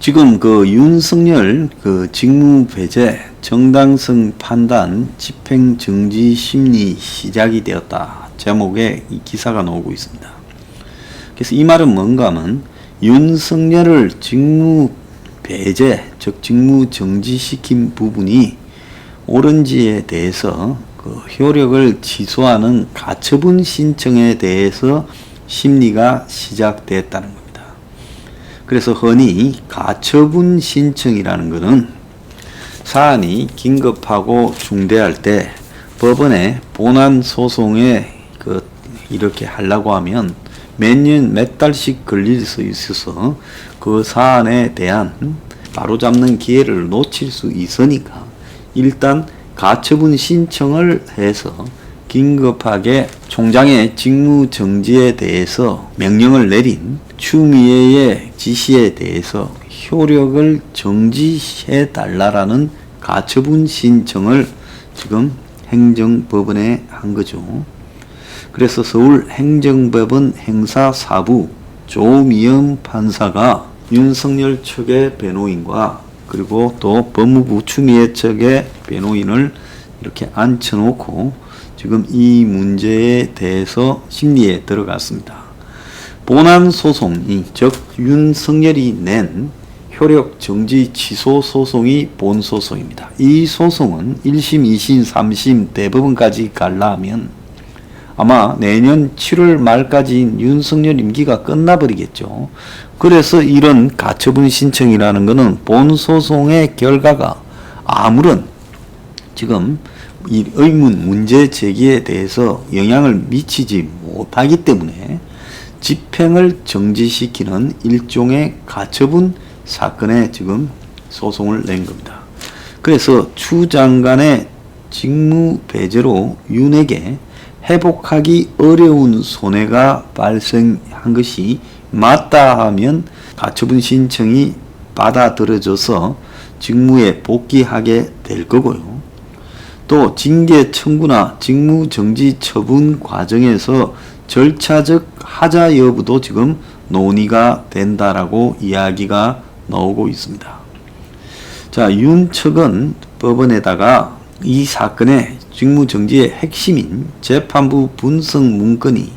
지금 그 윤석열 그 직무 배제, 정당성 판단, 집행 정지 심리 시작이 되었다. 제목에 이 기사가 나오고 있습니다. 그래서 이 말은 뭔가 하면 윤석열을 직무 배제, 즉 직무 정지시킨 부분이 옳은지에 대해서 그 효력을 취소하는 가처분 신청에 대해서 심리가 시작됐다는 겁니다. 그래서 흔히 가처분 신청이라는 것은 사안이 긴급하고 중대할 때 법원에 본안 소송에 이렇게 하려고 하면 몇 년, 몇 달씩 걸릴 수 있어서 그 사안에 대한 바로잡는 기회를 놓칠 수 있으니까 일단 가처분 신청을 해서 긴급하게 총장의 직무 정지에 대해서 명령을 내린 추미애의 지시에 대해서 효력을 정지해 달라라는 가처분 신청을 지금 행정법원에 한 거죠. 그래서 서울행정법원 형사4부 조미영 판사가 윤석열 측의 변호인과 그리고 또 법무부 추미애 측의 변호인을 이렇게 앉혀놓고 지금 이 문제에 대해서 심리에 들어갔습니다. 본안 소송이 즉 윤석열이 낸 효력 정지 취소 소송이 본 소송입니다. 이 소송은 1심, 2심, 3심 대법원까지 가려면 아마 내년 7월 말까지 윤석열 임기가 끝나버리겠죠. 그래서 이런 가처분 신청이라는 것은 본 소송의 결과가 아무런 지금 이 의문 문제 제기에 대해서 영향을 미치지 못하기 때문에 집행을 정지시키는 일종의 가처분 사건에 지금 소송을 낸 겁니다. 그래서 추 장관의 직무 배제로 윤에게 회복하기 어려운 손해가 발생한 것이 맞다 하면 가처분 신청이 받아들여져서 직무에 복귀하게 될 거고요. 또 징계 청구나 직무 정지 처분 과정에서 절차적 하자 여부도 지금 논의가 된다라고 이야기가 나오고 있습니다. 자, 윤 측은 법원에다가 이 사건의 직무정지의 핵심인 재판부 분석 문건이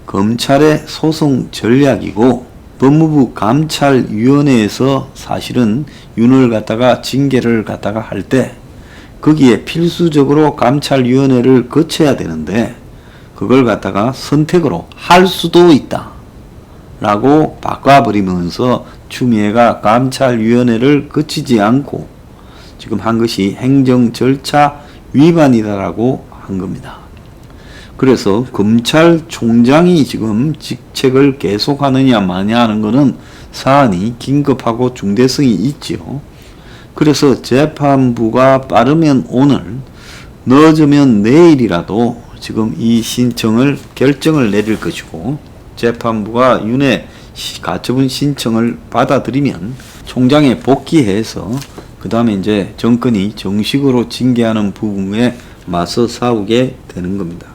검찰의 소송 전략이고 법무부 감찰위원회에서 사실은 윤을 갖다가 징계를 갖다가 할 때 거기에 필수적으로 감찰위원회를 거쳐야 되는데 그걸 갖다가 선택으로 할 수도 있다 라고 바꿔버리면서 추미애가 감찰위원회를 거치지 않고 지금 한 것이 행정 절차 위반이다라고 한 겁니다. 그래서 검찰총장이 지금 직책을 계속하느냐 마냐 하는 것은 사안이 긴급하고 중대성이 있지요. 그래서 재판부가 빠르면 오늘, 늦으면 내일이라도 지금 이 신청을 결정을 내릴 것이고 재판부가 윤의 가처분 신청을 받아들이면 총장에 복귀해서 그 다음에 이제 정권이 정식으로 징계하는 부분에 맞서 싸우게 되는 겁니다.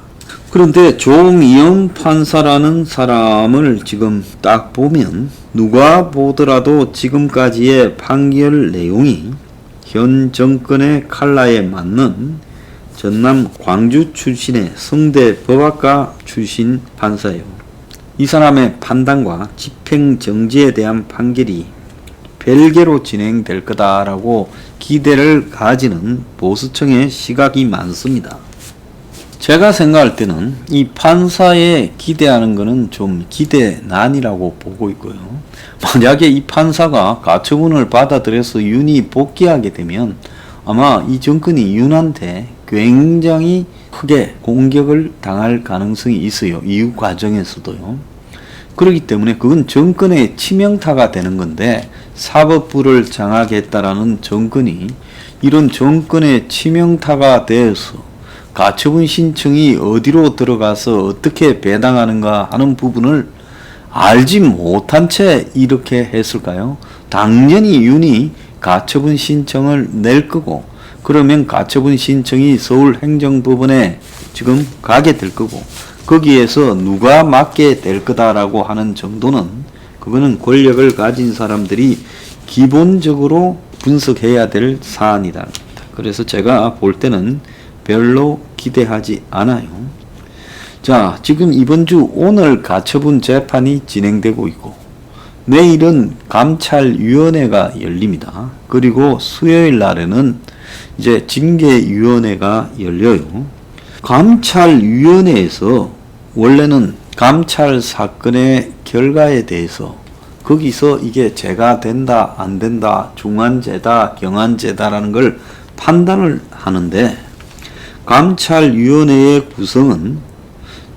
그런데 조미영 판사라는 사람을 지금 딱 보면 누가 보더라도 지금까지의 판결 내용이 현 정권의 칼라에 맞는 전남 광주 출신의 성대 법학과 출신 판사예요. 이 사람의 판단과 집행정지에 대한 판결이 별개로 진행될 거다라고 기대를 가지는 보수층의 시각이 많습니다. 제가 생각할 때는 이 판사에 기대하는 것은 좀 기대난이라고 보고 있고요. 만약에 이 판사가 가처분을 받아들여서 윤이 복귀하게 되면 아마 이 정권이 윤한테 굉장히 크게 공격을 당할 가능성이 있어요. 이후 과정에서도요. 그렇기 때문에 그건 정권의 치명타가 되는 건데 사법부를 장악했다라는 정권이 이런 정권의 치명타가 되어서 가처분 신청이 어디로 들어가서 어떻게 배당하는가 하는 부분을 알지 못한 채 이렇게 했을까요? 당연히 윤이 가처분 신청을 낼 거고 그러면 가처분 신청이 서울행정법원에 지금 가게 될 거고 거기에서 누가 맡게 될 거다라고 하는 정도는 그거는 권력을 가진 사람들이 기본적으로 분석해야 될 사안이라는 겁니다. 그래서 제가 볼 때는 별로 기대하지 않아요. 자, 지금 이번 주 오늘 가처분 재판이 진행되고 있고 내일은 감찰위원회가 열립니다. 그리고 수요일 날에는 이제 징계위원회가 열려요. 감찰위원회에서 원래는 감찰 사건의 결과에 대해서 거기서 이게 죄가 된다 안 된다 중한죄다 경한죄다라는 걸 판단을 하는데 감찰위원회의 구성은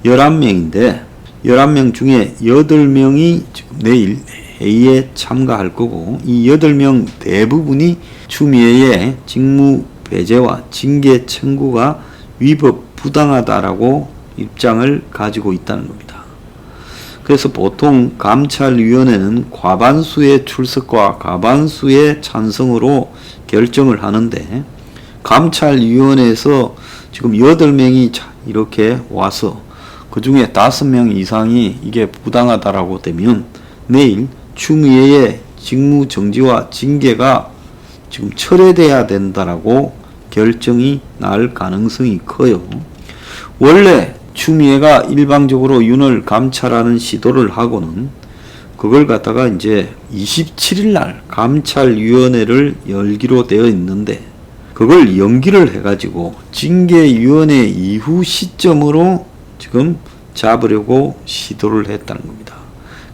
11명인데 11명 중에 8명이 지금 내일 회의에 참가할 거고 이 8명 대부분이 추미애의 직무 배제와 징계 청구가 위법 부당하다라고 입장을 가지고 있다는 겁니다. 그래서 보통 감찰위원회는 과반수의 출석과 과반수의 찬성으로 결정을 하는데 감찰위원회에서 지금 8명이 이렇게 와서 그 중에 5명 이상이 이게 부당하다라고 되면 내일 추미애의 직무 정지와 징계가 지금 철회돼야 된다라고 결정이 날 가능성이 커요. 원래 추미애가 일방적으로 윤을 감찰하는 시도를 하고는 그걸 갖다가 이제 27일 날 감찰위원회를 열기로 되어 있는데 그걸 연기를 해가지고 징계위원회 이후 시점으로 지금 잡으려고 시도를 했다는 겁니다.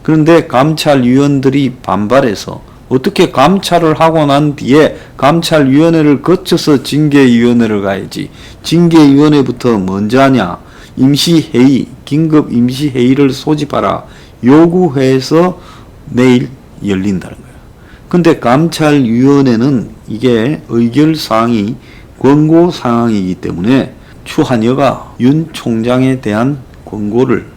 그런데 감찰위원들이 반발해서 어떻게 감찰을 하고 난 뒤에 감찰위원회를 거쳐서 징계위원회를 가야지 징계위원회부터 먼저 하냐 임시회의 긴급 임시회의를 소집하라 요구해서 내일 열린다는 거예요. 근데 감찰위원회는 이게 의결사항이 권고사항이기 때문에 추한여가 윤 총장에 대한 권고를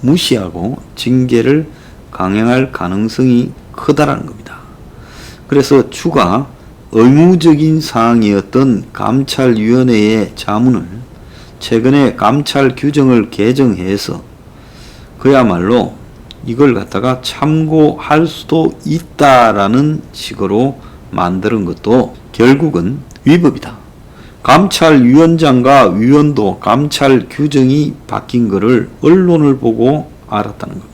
무시하고 징계를 강행할 가능성이 크다라는 겁니다. 그래서 추가 의무적인 사항이었던 감찰위원회의 자문을 최근에 감찰 규정을 개정해서 그야말로 이걸 갖다가 참고할 수도 있다라는 식으로 만드는 것도 결국은 위법이다. 감찰위원장과 위원도 감찰 규정이 바뀐 것을 언론을 보고 알았다는 겁니다.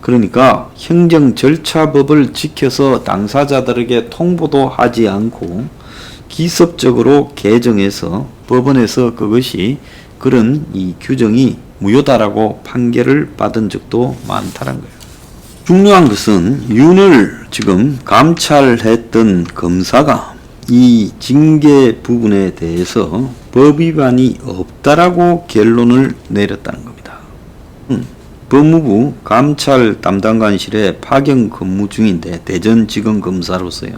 그러니까 행정 절차법을 지켜서 당사자들에게 통보도 하지 않고 기습적으로 개정해서 법원에서 그것이 그런 이 규정이 무효다라고 판결을 받은 적도 많다는 거예요. 중요한 것은 윤을 지금 감찰했던 검사가 이 징계 부분에 대해서 법 위반이 없다라고 결론을 내렸다는 겁니다. 법무부 감찰 담당관실에 파견 근무 중인데 대전지검검사로서요.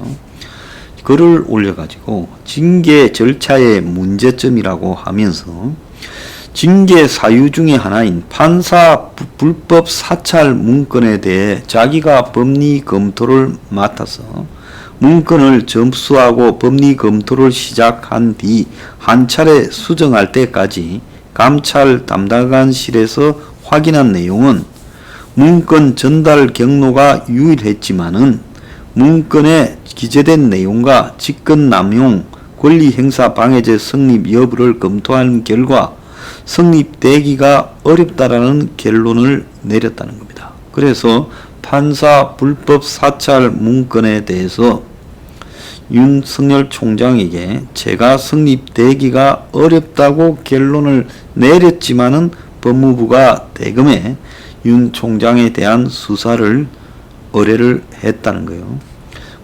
글을 올려가지고 징계 절차의 문제점이라고 하면서 징계 사유 중에 하나인 판사 불법 사찰 문건에 대해 자기가 법리 검토를 맡아서 문건을 접수하고 법리 검토를 시작한 뒤 한 차례 수정할 때까지 감찰 담당관실에서 확인한 내용은 문건 전달 경로가 유일했지만은 문건에 기재된 내용과 직권남용, 권리행사 방해죄 성립 여부를 검토한 결과 성립되기가 어렵다라는 결론을 내렸다는 겁니다. 그래서 판사 불법 사찰 문건에 대해서 윤석열 총장에게 죄가 성립되기가 어렵다고 결론을 내렸지만은 법무부가 대검에 윤 총장에 대한 수사를 의뢰를 했다는 거예요.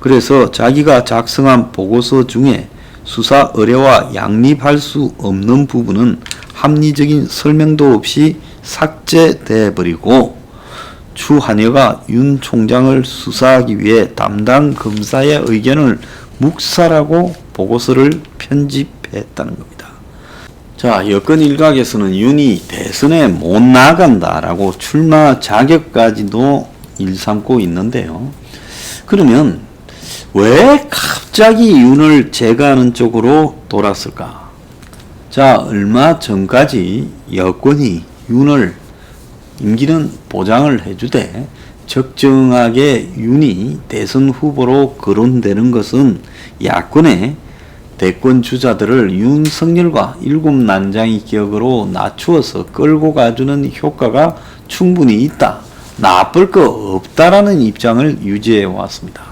그래서 자기가 작성한 보고서 중에 수사 의뢰와 양립할 수 없는 부분은 합리적인 설명도 없이 삭제돼 버리고 추한여가 윤 총장을 수사하기 위해 담당 검사의 의견을 묵살하고 보고서를 편집했다는 겁니다. 자, 여권 일각에서는 윤이 대선에 못 나간다라고 출마 자격까지도 일삼고 있는데요. 그러면 왜 갑자기 윤을 제거하는 쪽으로 돌았을까? 자, 얼마 전까지 여권이 윤을 임기는 보장을 해주되 적정하게 윤이 대선 후보로 거론되는 것은 야권의 대권 주자들을 윤석열과 일곱 난장이 격으로 낮추어서 끌고 가주는 효과가 충분히 있다. 나쁠 거 없다라는 입장을 유지해 왔습니다.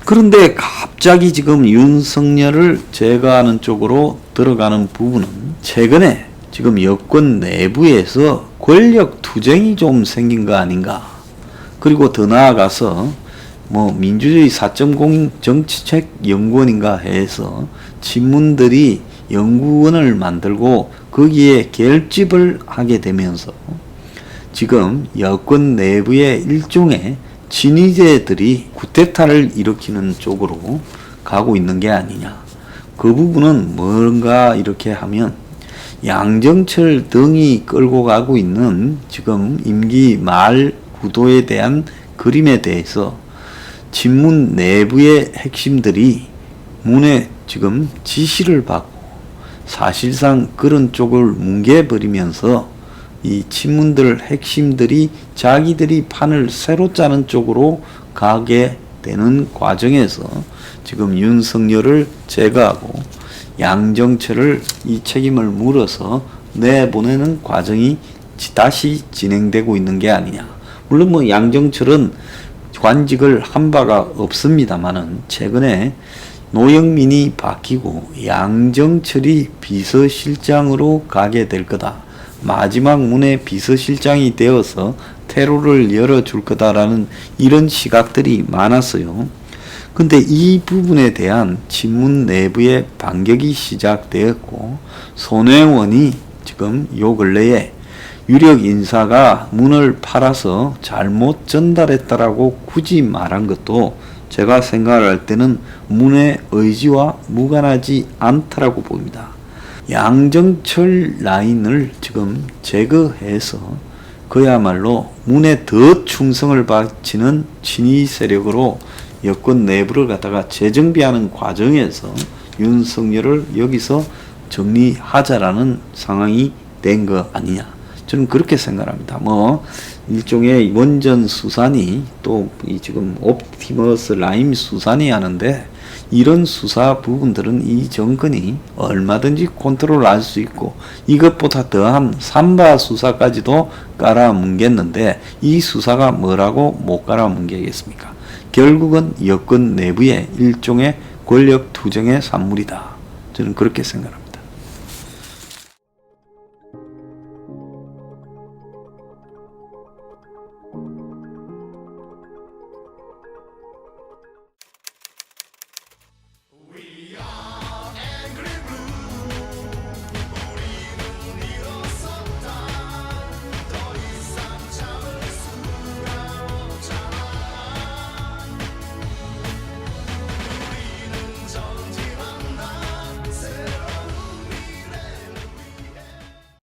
그런데 갑자기 지금 윤석열을 제거하는 쪽으로 들어가는 부분은 최근에 지금 여권 내부에서 권력 투쟁이 좀 생긴 거 아닌가. 그리고 더 나아가서 민주주의 4.0 정치책연구원인가 해서 친문들이 연구원을 만들고 거기에 결집을 하게 되면서 지금 여권 내부의 일종의 친이제들이 쿠데타를 일으키는 쪽으로 가고 있는 게 아니냐. 그 부분은 뭔가 이렇게 하면 양정철 등이 끌고 가고 있는 지금 임기 말 구도에 대한 그림에 대해서 친문 내부의 핵심들이 문에 지금 지시를 받고 사실상 그런 쪽을 뭉개버리면서 이 친문들 핵심들이 자기들이 판을 새로 짜는 쪽으로 가게 되는 과정에서 지금 윤석열을 제거하고 양정철을 이 책임을 물어서 내보내는 과정이 다시 진행되고 있는 게 아니냐. 물론 양정철은 관직을 한 바가 없습니다만은 최근에 노영민이 바뀌고 양정철이 비서실장으로 가게 될 거다. 마지막 문의 비서실장이 되어서 테러를 열어줄 거다라는 이런 시각들이 많았어요. 근데 이 부분에 대한 친문 내부의 반격이 시작되었고 손혜원이 지금 요 근래에 유력 인사가 문을 팔아서 잘못 전달했다라고 굳이 말한 것도 제가 생각할 때는 문의 의지와 무관하지 않다라고 봅니다. 양정철 라인을 지금 제거해서 그야말로 문에 더 충성을 바치는 친이 세력으로 여권 내부를 갖다가 재정비하는 과정에서 윤석열을 여기서 정리하자라는 상황이 된 거 아니냐. 저는 그렇게 생각합니다. 일종의 원전 수산이 또 지금 옵티머스 라임 수산이 하는데 이런 수사 부분들은 이 정권이 얼마든지 컨트롤할 수 있고 이것보다 더한 삼바 수사까지도 깔아뭉갰는데 이 수사가 뭐라고 못 깔아뭉개겠습니까? 결국은 여권 내부의 일종의 권력 투쟁의 산물이다. 저는 그렇게 생각합니다.